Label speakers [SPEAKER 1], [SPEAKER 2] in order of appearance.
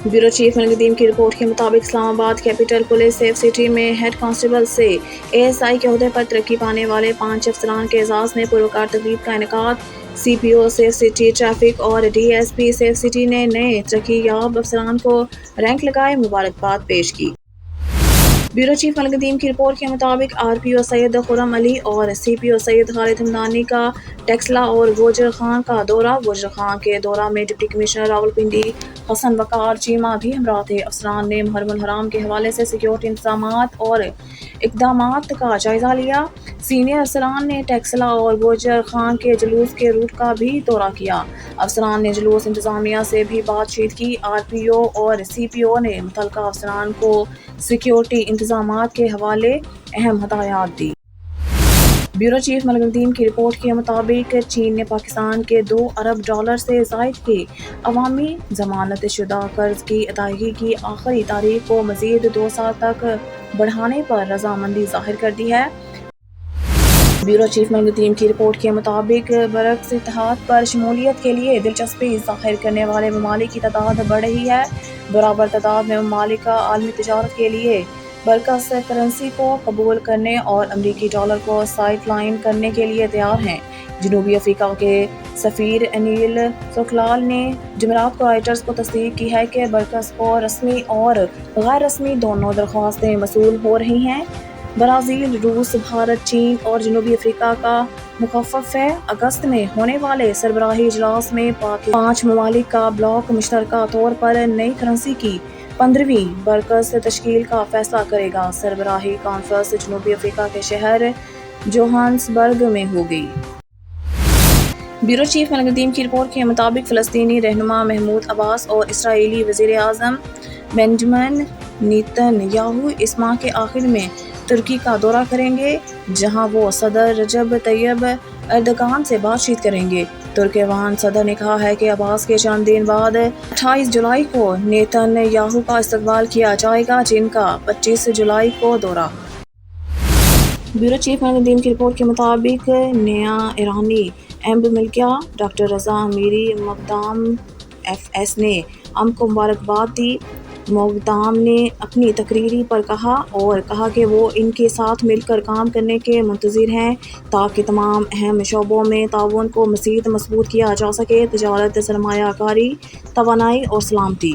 [SPEAKER 1] Bureau chief मुनक़दीम की report के मुताबिक Islamabad capital police safe city में हेड कांस्टेबल से ASI के ओहदे पर तरक्की पाने वाले 5 अफसरान के एजाज़ में पुरवकार तकरीब का इनेकाद। CPO सेफ सिटी ट्रैफिक और DSP सेफ सिटी ने नए तरक्की याब अफसरान को रैंक लगाए मुबारकबाद पेश की। ब्यूरो चीफ मुनक़दीम की रिपोर्ट के मुताबिक RPO सैयद खुर्रम अली और CPO सैयद खालिद हमदानी का टेक्सला और गोजर खान का दौरा। गोजर खान के दौरा में डिप्टी कमिश्नर रावलपिंडी हसन वकार चीमा भी हमरा थे। अफसरान ने मुहर्रमुल हराम के हवाले से सिक्योरिटी इंतजामात और इक़दामात का जायजा लिया। सीनियर अफसरान ने टेक्सला और गोजर खान के जुलूस के रूट का भी दौरा किया। अफसरान ने जुलूस इंतजामिया से भी बातचीत की। RPO और CPO ने मुतल्लिका अफसरान को सिक्योरिटी इंतजामात के हवाले अहम हदायत दी। ब्यूरो चीफ मुनक़दीम की रिपोर्ट के मुताबिक चीन ने पाकिस्तान के $2 अरब से ज़ायद के अवामी ज़मानत शुदा कर्ज की अदायगी की आखिरी तारीख को मज़ीद 2 साल तक बढ़ाने पर रजामंदी ज़ाहिर कर दी है। ब्यूरो चीफ मुनक़दीम की रिपोर्ट के मुताबिक बरक्स इत्तेहाद पर शमूलियत के लिए दिलचस्पी ज़ाहिर करने वाले ममालिक की तादाद बढ़ रही है। बराबर तादाद में ममालिक का आलमी तिजारत के लिए बरकस करेंसी को कबूल करने और अमरीकी डॉलर को साइड लाइन करने के लिए तैयार हैं। जनूबी अफ्रीका के सफ़ीर अनिल सोखलाल ने जुमेरात को राइटर्स को तस्दीक की है कि बरकस को रस्मी और गैर रस्मी दोनों दरख्वास्तें मसूल हो रही हैं। ब्राज़ील, रूस, भारत, चीन और जनूबी अफ्रीका का मुखफ़फ़ है। अगस्त में होने वाले सरबराही इजलास में 5 ममालिक का ब्लॉक मुश्तरका तौर पर नई करेंसी की 15वीं बरकस तश्कील का फैसला करेगा। सरबराही कॉन्फ्रेंस जनूबी अफ्रीका के शहर जोहान्सबर्ग में होगी। ब्यूरो चीफ मुनक़दीम की रिपोर्ट के मुताबिक फ़लस्तीनी रहनुमा महमूद अब्बास और इसराइली वज़ीर आज़म बेंजामिन नेतन्याहू इस माह के आखिर में तुर्की का दौरा करेंगे, जहां वो सदर रजब तैयब एर्दोगान से बातचीत करेंगे। तुर्कमेनिस्तान सदर ने कहा है कि अब्बास के चंद दिन बाद 28 जुलाई को नेतन्याहू का इस्तकबाल किया जाएगा, जिनका 25 जुलाई को दौरा। ब्यूरो चीफ मुनक़दीम की रिपोर्ट के मुताबिक नया ईरानी एम्ब मिल गया। डॉक्टर रज़ा अमीरी मुक़द्दम FS ने अम्ब को मुबारकबाद दी। मुक़द्दम ने अपनी तकरीरी पर कहा कि वो इनके साथ मिलकर काम करने के मुंतज़िर हैं ताकि तमाम अहम शोबों में ताउन को मज़ीद मज़बूत किया जा सके। तिजारत, सरमायाकारी, तवानाई और सलामती।